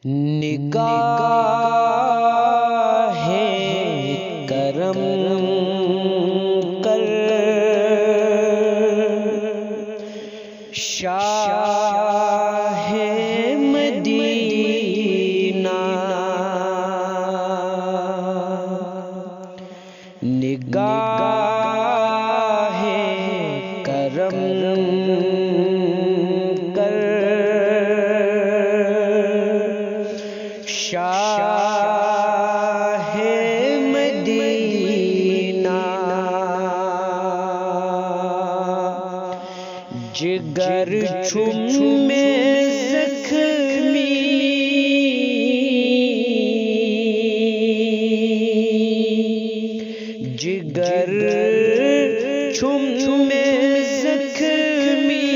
نگاہ کرم کر شاہ مدینہ، نگاہ کرم کر شاہ مدینہ، جگر چھمے زخمی جگر چھمے زخمی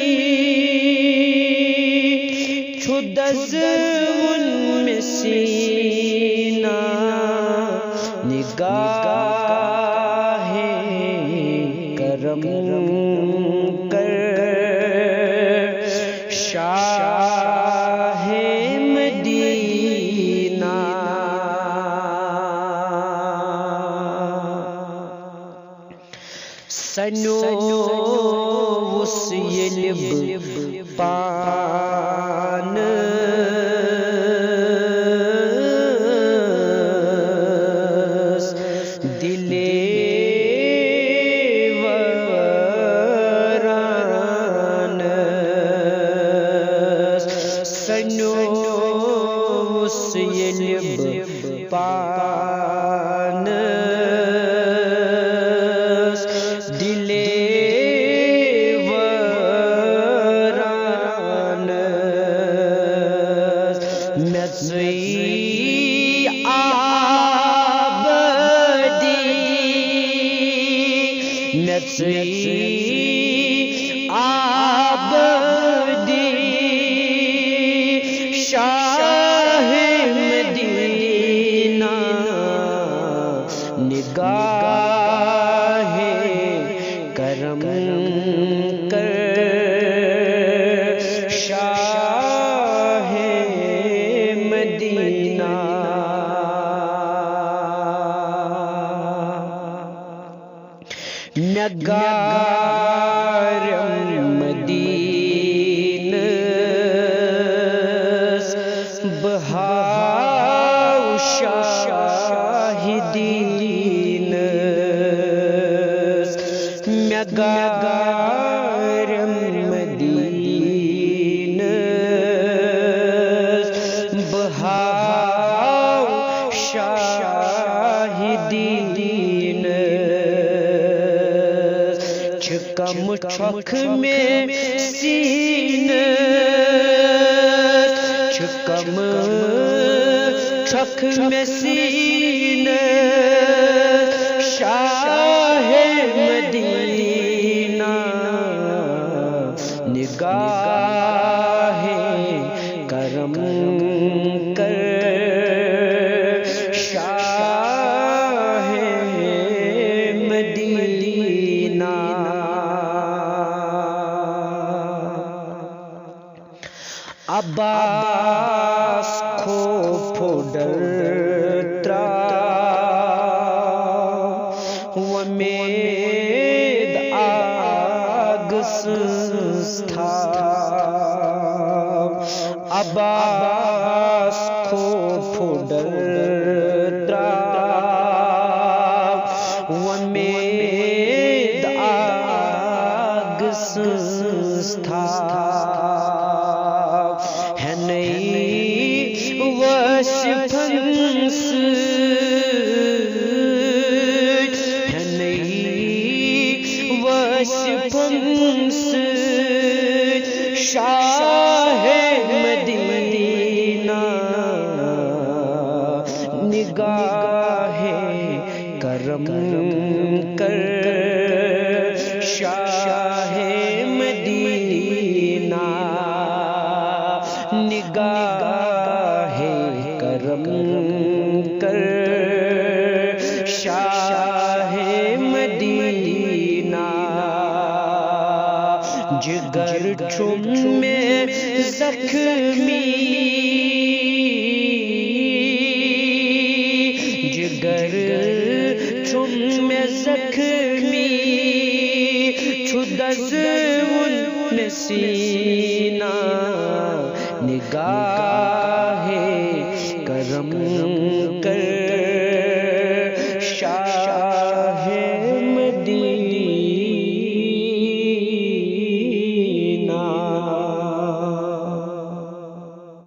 چھدزون میں سینہ، نگاہ کرم کر شاہ مدینہ، سنو وسیلب پان دلے وران، سنو وسیلب پان دلے وران، مزوی آبدی مزوی آبدی شاہ مدینہ، نگاہ کرم کر شاہ مدینہ، نگارم مدینس بہاو شاہدینس، نگارم مدینس بہاو شاہدینس، چھکم چھک میں سینہ، چھکم چھک میں سینہ شاہ مدینہ، نگاہ کرم کر شاہ مدینہ، عباس خوف ڈرتا ومید آگس تھا، عباس خوف ڈرتا ومید آگس تھا، ہے نئی وشفنس ہے نئی وشفنس شاہ مدینہ، نگاہ کرم کر شاہ مدینہ، نگاہ کرم کر شاہ مدینہ، جگر چھم میں زخمی زخمی چھدز ان سینہ نگاہ کرم